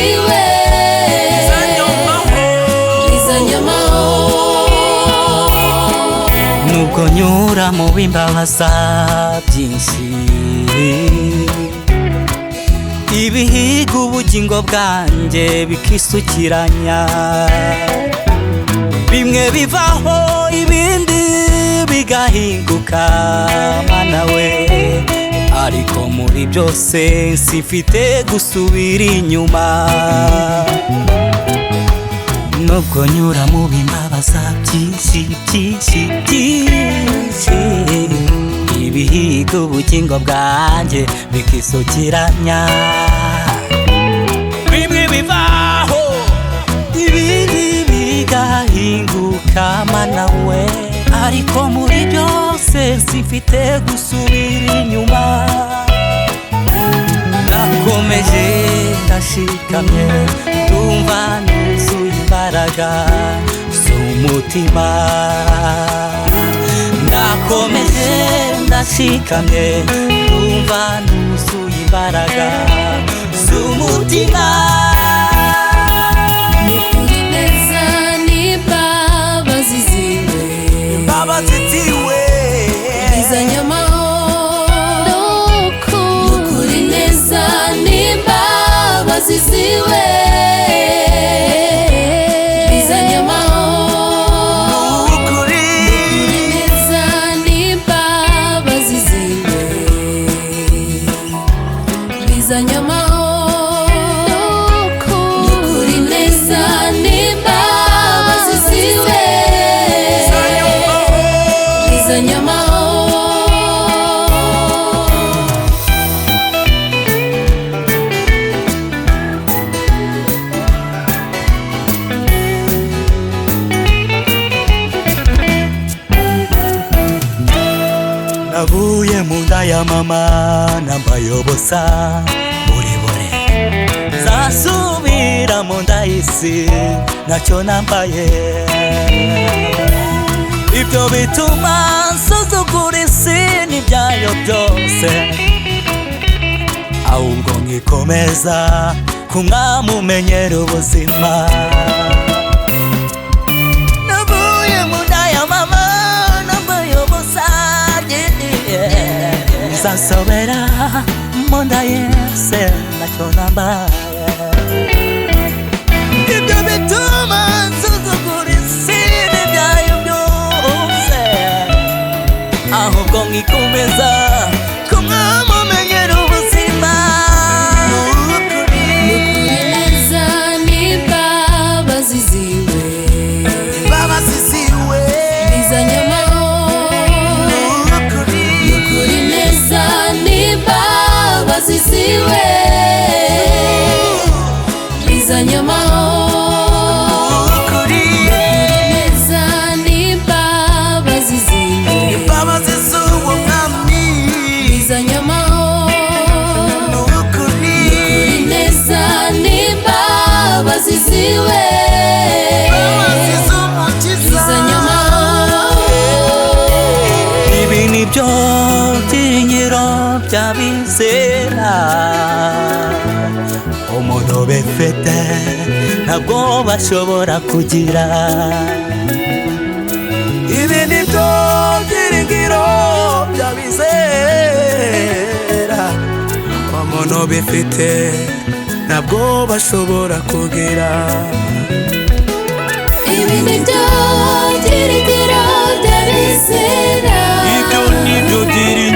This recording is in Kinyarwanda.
baziziwe bizanyamaho nubwo nyura mu bimbabaza byinshi ibihiga ubugingo bwanjye bikisukiranya bimwe bivaho ibindi bigahinduka mana we ariko muri byose sifite gusubira inyuma nubwo nyura mu bimbabaza byinshi byinshi byinshi ibihiga ubugingo bwanjye bikisukiranya bimwe bivaho ibindi bigahinduka mana we ariko muri byose sifite gusubira inyuma nakomeje ndashikamye ndumva nuzuye imbaraga z'umutima nakomeje ndashikamye ndumva nuzuye imbaraga z'umutima nukuri neza n'imbabazi ziwe bizanyamaho nukuri neza n'imbabazi ziwe bizanyamaho ukuri neza n'imbabazi ziwe bizanyamaho nukuri neza n'imbabazi ziwe bizanyamaho navuye mu nda ya mama nambayobosa burebure zasubira mu nda y'isi nacyo nambaye ibyo bituma nsuzugura isi n'ibyayo byose ahubwo nkikomeza kumwamumenyera ubuzima navuye mu nda ya mama nambayobosa nzasobera mu nda y'ese nacyo nambaye ibyo bituma nsuzugura isi n'ibyayo byose ahubwo nkikomeza kumwamumenyera ubuzima nukuri neza n'imbabazi ziwe bizanyamaho nukuri neza n'imbabazi ziwe bizanyamaho neza n'imbabazi ziwe bizanyamaho nukuri neza n'imbabazi ziwe bizanyamaho ibi nibyo byiringiro by'abizera umuntu bifite ntabwo bashobora kugira ibi nibyo byiringiro by'abizera umuntu bifite ntabwo bashobora kugira ibi nibyo byiringiro by'abizera ibyo nibyo byiringiro